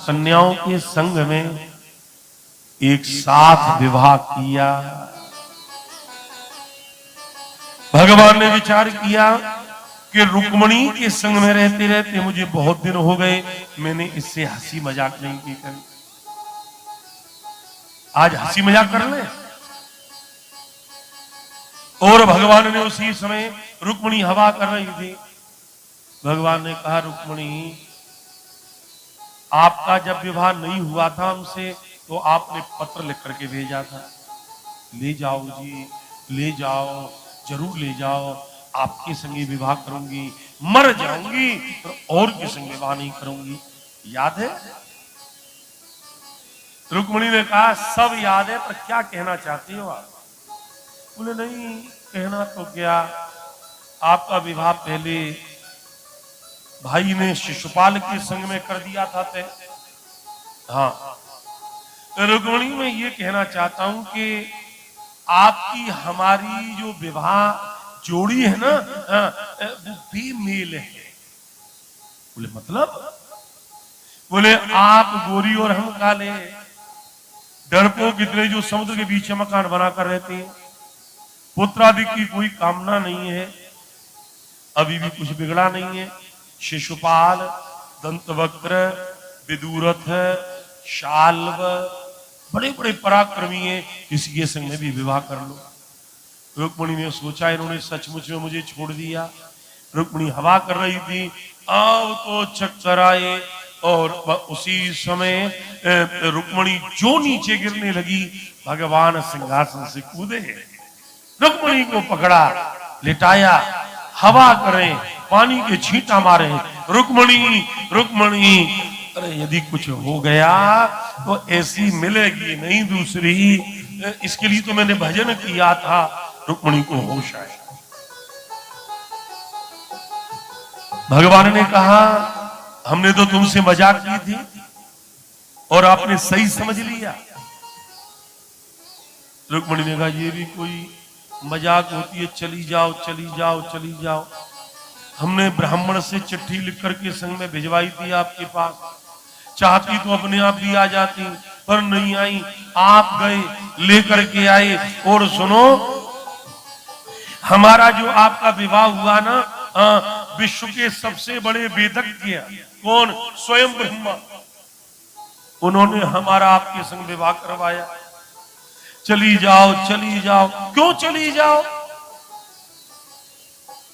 कन्याओं के संग में एक साथ विवाह किया। भगवान ने विचार किया कि रुक्मिणी के संग में रहते रहते मुझे बहुत दिन हो गए, मैंने इससे हंसी मजाक नहीं की कभी। आज हंसी मजाक कर ले। और भगवान ने उसी समय, रुक्मिणी हवा कर रही थी, भगवान ने कहा रुक्मिणी, आपका जब विवाह नहीं हुआ था हमसे तो आपने पत्र लिख करके भेजा था, ले जाओ जी, ले जाओ, जरूर ले जाओ, आपके संगे विवाह करूंगी, मर जाऊंगी और के संग विवाह नहीं करूंगी। याद है? रुक्मिणी ने कहा सब याद है, पर क्या कहना चाहती हो आप? बोले नहीं, कहना तो क्या, आपका विवाह पहले भाई ने शिशुपाल के संग में कर दिया था तय। हाँ, रुक्मिणी मैं ये कहना चाहता हूं कि आपकी हमारी जो विवाह जोड़ी है ना, वो बेमेल है। बोले मतलब? बोले आप गोरी और हम काले, डरपोक कितने जो समुद्र के बीच मकान बनाकर रहते हैं, पुत्रादि की कोई कामना नहीं है, अभी भी कुछ बिगड़ा नहीं है। शिशुपाल, दंतवक्र, विदुरथ, शाल्व बड़े बड़े पराक्रमी हैं, किसी के संग में भी विवाह कर लो। रुक्मिणी ने सोचा इन्होंने सचमुच में मुझे छोड़ दिया। रुक्मिणी हवा कर रही थी, अब तो चक्कर आए और उसी समय रुक्मिणी जो नीचे गिरने लगी, भगवान सिंहासन से कूदे, रुक्मिणी को पकड़ा, लिटाया, हवा करें, पानी के छींटा मारे, रुक्मिणी रुक्मिणी, अरे यदि कुछ हो गया तो ऐसी मिलेगी नहीं दूसरी, इसके लिए तो मैंने भजन किया था। रुक्मिणी को होश आया। भगवान ने कहा हमने तो तुमसे मजाक की थी और आपने सही समझ लिया। रुक्मिणी ने कहा ये भी कोई मजाक होती है, चली जाओ चली जाओ चली जाओ। हमने ब्राह्मण से चिट्ठी लिख करके संग में भिजवाई थी आपके पास, चाहती तो अपने आप भी आ जाती, पर नहीं आई, आप गए लेकर के आए। और सुनो, हमारा जो आपका विवाह हुआ ना, विश्व के सबसे बड़े वेदज्ञ कौन? स्वयं ब्रह्मा, उन्होंने हमारा आपके संग विवाह करवाया। चली जाओ चली जाओ। क्यों चली जाओ?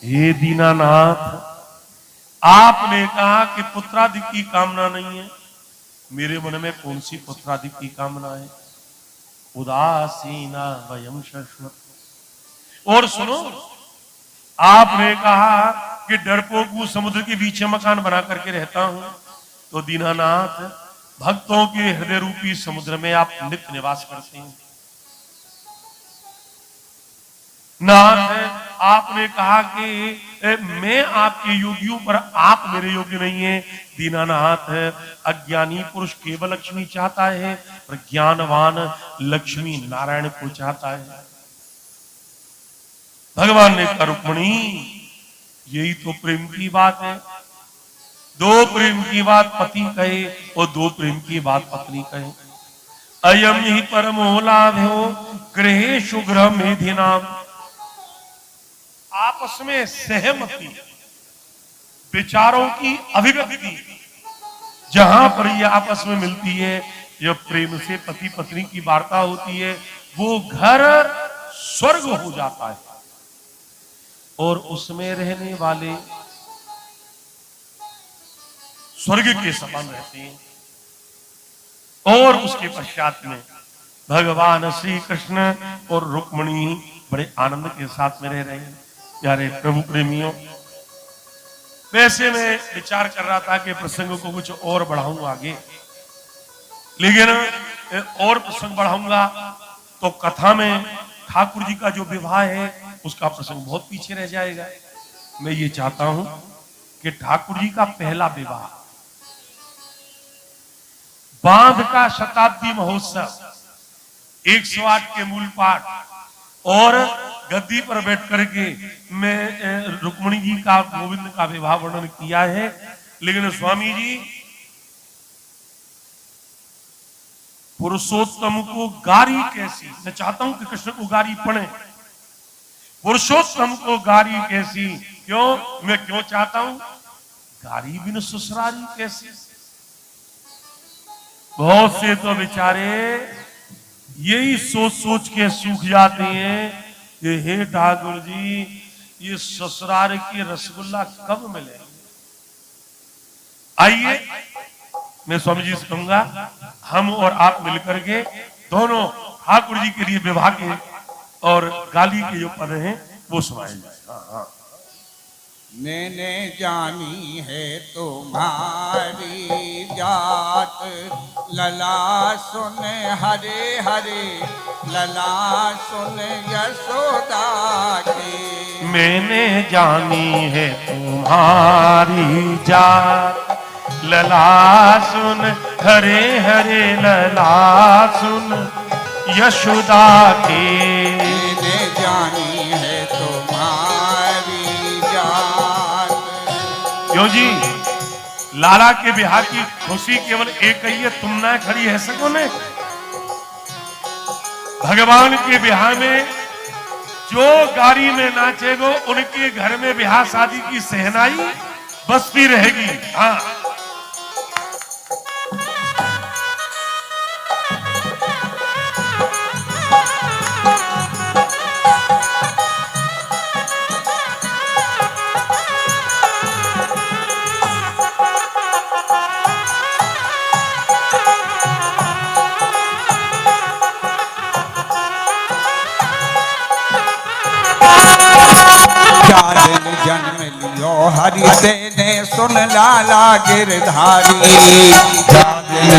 हे दीनानाथ, आपने कहा कि पुत्रादि की कामना नहीं है, मेरे मन में कौन सी पुत्रादि की कामना है? उदासीना वयम शश्वत। और सुनो, आपने कहा कि डरपोक समुद्र के बीच मकान बना करके रहता हूं, तो दीनानाथ भक्तों के हृदय रूपी समुद्र में आप नित्य निवास करते हैं। नाथ, आपने कहा कि मैं आपके योगियों पर, आप मेरे योग्य नहीं है। दीनानाथ, अज्ञानी पुरुष केवल लक्ष्मी चाहता है, पर ज्ञानवान लक्ष्मी नारायण को चाहता है। भगवान ने कहा रुक्मिणी, यही तो प्रेम की बात है। दो प्रेम की बात पति कहे और दो प्रेम की बात पत्नी कहे। अयम ही परमो लाभो गृहेषु गृह मेधिनाम। आपस में सहमति, विचारों की अभिव्यक्ति जहां पर ये आपस में मिलती है, जब प्रेम से पति पत्नी की वार्ता होती है, वो घर स्वर्ग हो जाता है और उसमें रहने वाले स्वर्ग के समान रहते हैं। और उसके पश्चात में भगवान श्री कृष्ण और रुक्मिणी बड़े आनंद के साथ में रह रहे हैं। प्यारे प्रभु प्रेमियों, वैसे मैं विचार कर रहा था कि प्रसंग को कुछ और बढ़ाऊं आगे, लेकिन और प्रसंग बढ़ाऊंगा तो कथा में ठाकुर जी का जो विवाह है उसका प्रसंग बहुत पीछे रह जाएगा। मैं ये चाहता हूं कि ठाकुर जी का पहला विवाह, बांध का शताब्दी महोत्सव, 108 के मूल पाठ और गद्दी पर बैठ करके मैं रुक्मिणी जी का, गोविंद का विवाह वर्णन किया है। लेकिन स्वामी जी पुरुषोत्तम को गारी कैसी, मैं चाहता हूं कि कृष्ण को गारी पड़े। पुरुषोत्तम को गारी कैसी, क्यों, मैं क्यों चाहता हूं, गारी बिन ससुरारी कैसी। बहुत से तो बेचारे यही सोच सोच के सूख जाते हैं कि हे ठाकुर जी, ये ससुराल की रसगुल्ला कब मिलेंगे। आइए मैं स्वामी जी से कहूंगा, हम और आप मिलकर के दोनों ठाकुर जी के लिए विवाह के और गाली के जो पद हैं वो सुनाए जाए। हाँ हाँ। मैंने जानी है तुम्हारी जात, लला सुन हरे हरे, लला सुन यशोदा की। मैंने जानी है तुम्हारी जात, लला सुन हरे हरे, लला सुन यशोदा की। मैंने जानी है तुम्हारी जात। क्यों जी, लाला के बिहार की खुशी केवल एक ही है, तुम ना खड़ी है सको ने। भगवान के बिहार में जो गाड़ी में नाचेगो, उनके घर में बिहार शादी की सहनाई बसती रहेगी। हाँ, जन्म लियो हरि तेने, सुन लाला गिरधारी।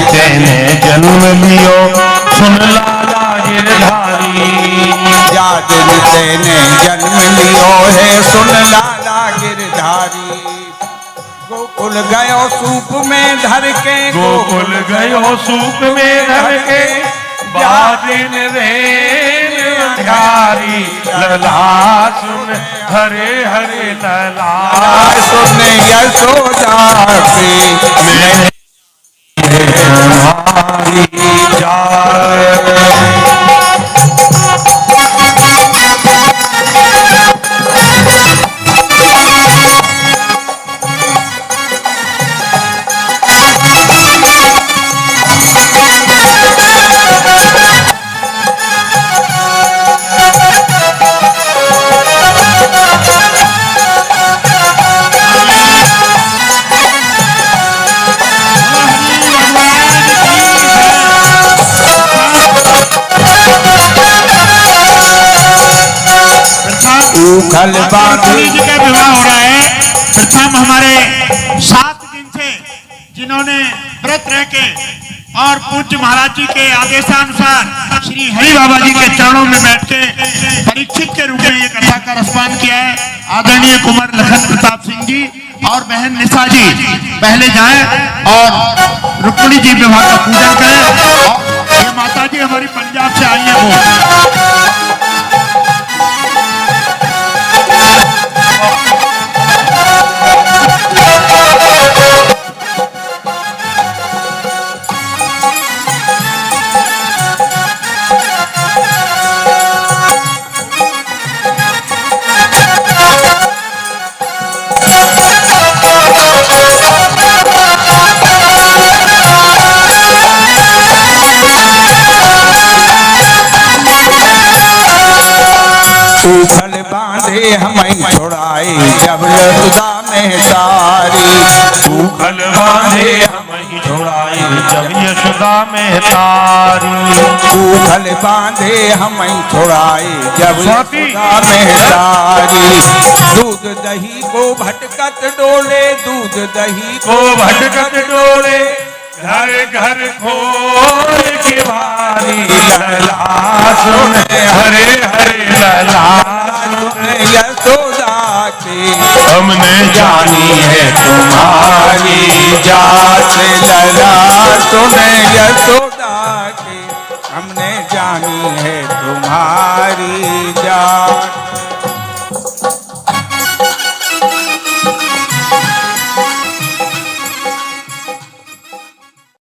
तेने जन्म लियो सुन लाला गिरधारी। तेने जन्म लियो है सुन लाला गिरधारी। गोकुल गयो सूप में धर के, गोकुल गयो सूप में धर के, बादिन रेन ध्यारी। लला सुन हरे हरे, लला सुन यशोदा की। मैं तुम्हारी जात। उखल बांधी जी का विवाह हो रहा है। प्रथम हमारे 7 दिन से जिन्होंने व्रत रह के और पूज्य महाराज जी के आदेशानुसार श्री हरि बाबा जी के चरणों में बैठ के परीक्षित के रूप में ये कथा का रसपान किया है, आदरणीय कुंवर लखन प्रताप सिंह जी और बहन निशा जी पहले जाएं और रुक्मिणी जी विवाह का पूजन करें। और ये माता जी हमारी पंजाब से आई है वो। उखल बांधे हमें छुड़ाए जब यशोदा में तारी। उखल बांधे हमें छुड़ाए जब यशोदा में तारी। उखल बांधे हमें छुड़ाए जब यशोदा में तारी। दूध दही को भटकत डोले, दूध दही को भटकत डोले, घर घर खोल के बारी। लला सुन हरे हरे, लला सुन यशोदा की। हमने जानी है तुम्हारी जात। लला सुन यशोदा की, हमने जानी है तुम्हारी जात।